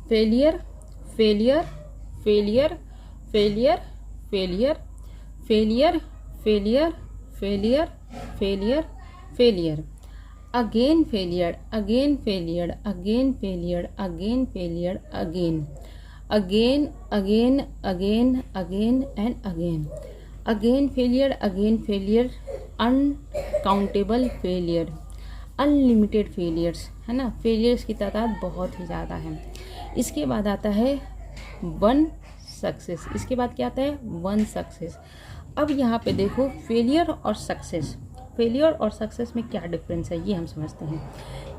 Failure, failure, failure, failure, failure, failure, failure, failure, failure, failure, again failure, again failure, again failure, again failure, again, again, again, again, again and again, again failure, again failure, uncountable failure, unlimited failures, है ना। Failures की तादाद बहुत ही ज़्यादा है। इसके बाद आता है वन सक्सेस। इसके बाद क्या आता है? One success. अब यहाँ पे देखो फेलियर और सक्सेस, फेलियर और सक्सेस में क्या डिफरेंस है ये हम समझते हैं।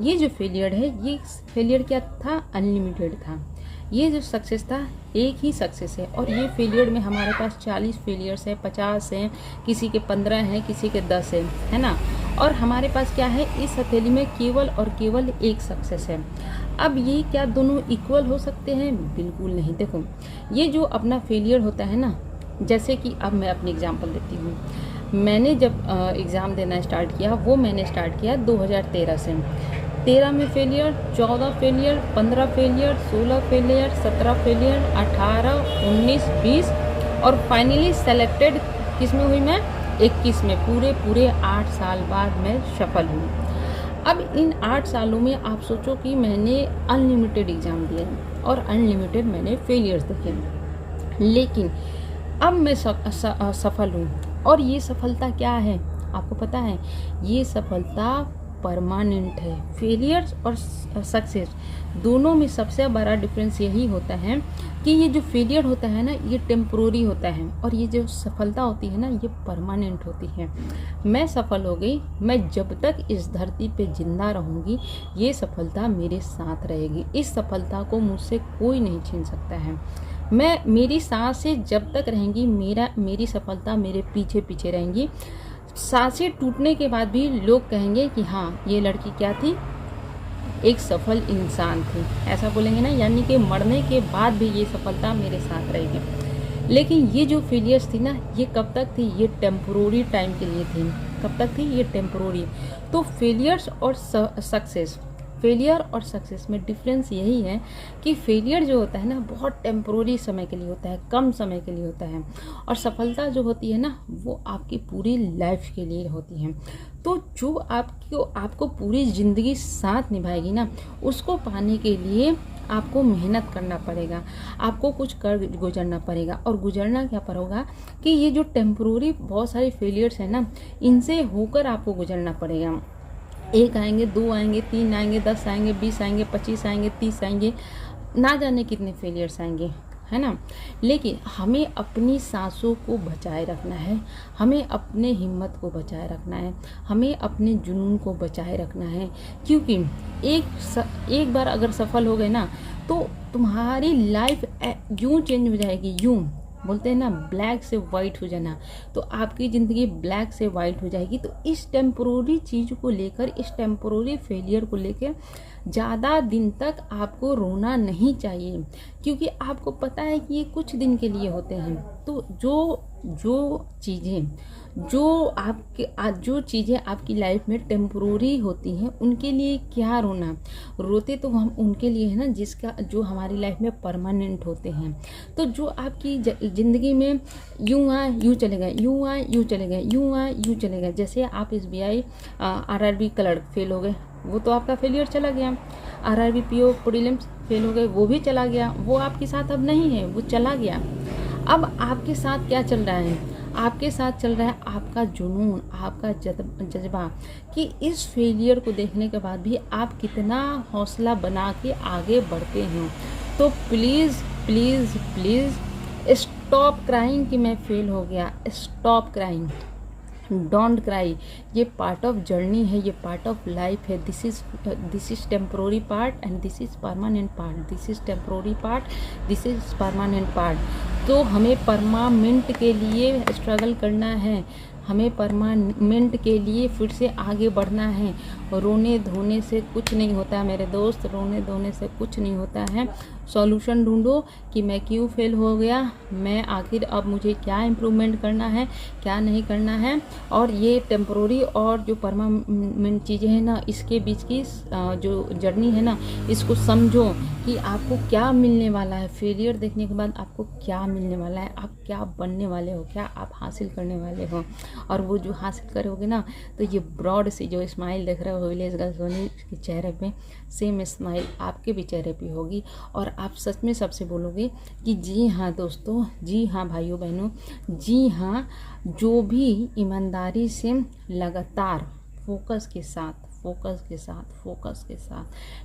ये जो फेलियर है, ये फेलियर क्या था? अनलिमिटेड था। ये जो सक्सेस था, एक ही सक्सेस है। और ये फेलियर में हमारे पास 40 फेलियर्स है, 50 हैं, किसी के 15 हैं, किसी के 10 हैं, है ना। और हमारे पास क्या है? इस हथेली में केवल और केवल एक सक्सेस है। अब ये क्या दोनों इक्वल हो सकते हैं? बिल्कुल नहीं। देखो ये जो अपना फेलियर होता है ना, जैसे कि अब मैं अपनी एग्जांपल देती हूँ। मैंने जब एग्ज़ाम देना स्टार्ट किया, वो मैंने स्टार्ट किया 2013 से। 13 में failure, 14 failure, 15 failure, 16 failure, 17 failure, 18, 19, 20 और फाइनली सेलेक्टेड किस में हुई मैं? 21 में। पूरे 8 साल बाद मैं सफल हुई। अब इन 8 सालों में आप सोचो कि मैंने अनलिमिटेड एग्ज़ाम दिए और अनलिमिटेड मैंने फेलियर्स देखे, लेकिन अब मैं सफल हूँ। और ये सफलता क्या है आपको पता है? ये सफलता परमानेंट है। फेलियर्स और सक्सेस दोनों में सबसे बड़ा डिफरेंस यही होता है कि ये जो फेलियर होता है ना, ये टेम्पोररी होता है, और ये जो सफलता होती है ना, ये परमानेंट होती है। मैं सफल हो गई, मैं जब तक इस धरती पे जिंदा रहूँगी ये सफलता मेरे साथ रहेगी। इस सफलता को मुझसे कोई नहीं छीन सकता है। मेरी सांसें जब तक रहेंगी, मेरी सफलता मेरे पीछे पीछे रहेंगी। सांसें टूटने के बाद भी लोग कहेंगे कि हाँ, ये लड़की क्या थी? एक सफल इंसान थी, ऐसा बोलेंगे ना। यानी कि मरने के बाद भी ये सफलता मेरे साथ रहेगी। लेकिन ये जो फेलियर्स थी ना, ये कब तक थी? ये टेम्पोररी टाइम के लिए थी। कब तक थी? ये टेम्पोररी। तो फेलियर्स और सक्सेस, फेलियर और सक्सेस में डिफरेंस यही है कि फेलियर जो होता है ना, बहुत टेम्पोररी समय के लिए होता है, कम समय के लिए होता है, और सफलता जो होती है ना, वो आपकी पूरी लाइफ के लिए होती है। तो जो आपको पूरी ज़िंदगी साथ निभाएगी ना, उसको पाने के लिए आपको मेहनत करना पड़ेगा, आपको कुछ कर गुजरना पड़ेगा। और गुजरना क्या पड़ेगा कि ये जो टेम्पोररी बहुत सारे फेलियर्स हैं ना, इनसे होकर आपको गुजरना पड़ेगा। 1 आएंगे, 2 आएंगे, 3 आएंगे, 10 आएंगे, 20 आएंगे, 25 आएंगे, 30 आएंगे, ना जाने कितने फेलियर्स आएंगे, है ना। लेकिन हमें अपनी सांसों को बचाए रखना है, हमें अपने हिम्मत को बचाए रखना है, हमें अपने जुनून को बचाए रखना है। क्योंकि एक बार अगर सफल हो गए ना, तो तुम्हारी लाइफ यूँ चेंज हो जाएगी। यूँ बोलते हैं ना, ब्लैक से वाइट हो जाना, तो आपकी ज़िंदगी ब्लैक से वाइट हो जाएगी। तो इस टेम्पोररी चीज़ को लेकर, इस टेम्पोररी फेलियर को लेकर ज़्यादा दिन तक आपको रोना नहीं चाहिए, क्योंकि आपको पता है कि ये कुछ दिन के लिए होते हैं। तो जो चीज़ें आपकी लाइफ में टेम्पोररी होती हैं, उनके लिए क्या रोना? रोते तो हम उनके लिए है ना, जो हमारी लाइफ में परमानेंट होते हैं। तो जो आपकी ज़िंदगी में यूँ आए यूँ चले गए, यूँ आए यूँ चले गए, यूँ आए यूँ चले गए। जैसे आप SBI RRB क्लर्क फेल हो गए, वो तो आपका फेलियर चला गया। RRB PO प्रीलिम्स फेल हो गए, वो भी चला गया। वो आपके साथ अब नहीं है, वो चला गया। अब आपके साथ क्या चल रहा है? आपके साथ चल रहा है आपका जुनून, आपका जज्बा, कि इस फेलियर को देखने के बाद भी आप कितना हौसला बना के आगे बढ़ते हैं। तो please please please stop crying कि मैं फेल हो गया। Stop crying, don't cry. ये पार्ट ऑफ जर्नी है, ये पार्ट ऑफ लाइफ है। This is temporary part and this is permanent part. This is temporary part, this is permanent part. तो हमें परमानेंट के लिए स्ट्रगल करना है, हमें परमानेंट के लिए फिर से आगे बढ़ना है। रोने धोने से कुछ नहीं होता है मेरे दोस्त, रोने धोने से कुछ नहीं होता है। सॉल्यूशन ढूंढो कि मैं क्यों फेल हो गया, मैं आखिर अब मुझे क्या इम्प्रूवमेंट करना है, क्या नहीं करना है। और ये टेम्प्रोरी और जो परमानेंट चीज़ें हैं ना, इसके बीच की जो जर्नी है ना, इसको समझो कि आपको क्या मिलने वाला है। फेलियर देखने के बाद आपको क्या मिलने वाला है, आप क्या बनने वाले हो, क्या आप हासिल करने वाले हो। और वो जो हासिल करोगे ना, तो ये ब्रॉड सी जो स्माइल देख रहे हो विलेज गर्ल सोनी के चेहरे पे, सेम स्माइल आपके भी चेहरे पे होगी। और आप सच में सबसे बोलोगे कि जी हाँ दोस्तों, जी हाँ भाइयों बहनों, जी हाँ, जो भी ईमानदारी से लगातार फोकस के साथ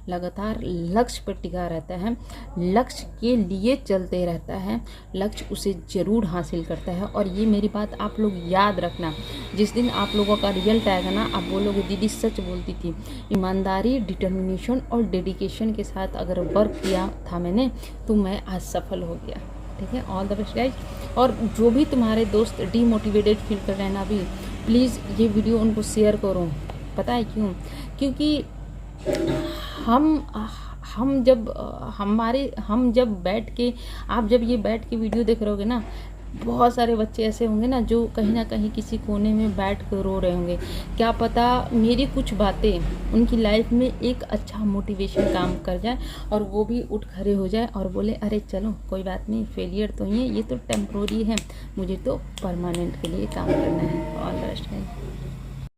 लगातार लक्ष्य पर टिका रहता है, लक्ष्य के लिए चलते रहता है, लक्ष्य उसे ज़रूर हासिल करता है। और ये मेरी बात आप लोग याद रखना, जिस दिन आप लोगों का रिजल्ट आएगा ना, आप बोलोगे दीदी सच बोलती थी। ईमानदारी, डिटर्मिनेशन और डेडिकेशन के साथ अगर वर्क किया था मैंने, तो मैं आज सफल हो गया। ठीक है, ऑल द बेस्ट गाइज। और जो भी तुम्हारे दोस्त डीमोटिवेटेड फील कर रहे हैं ना अभी, प्लीज़ ये वीडियो उनको शेयर करो। पता है क्यों? क्योंकि हम जब बैठ के, आप जब ये बैठ के वीडियो देख रहोगे ना, बहुत सारे बच्चे ऐसे होंगे ना जो कहीं ना कहीं किसी कोने में बैठ कर रो रहे होंगे। क्या पता मेरी कुछ बातें उनकी लाइफ में एक अच्छा मोटिवेशन काम कर जाए और वो भी उठ खड़े हो जाए और बोले अरे चलो कोई बात नहीं, फेलियर तो ही है, ये तो टेम्प्रोरी है, मुझे तो परमानेंट के लिए काम करना है। All the best.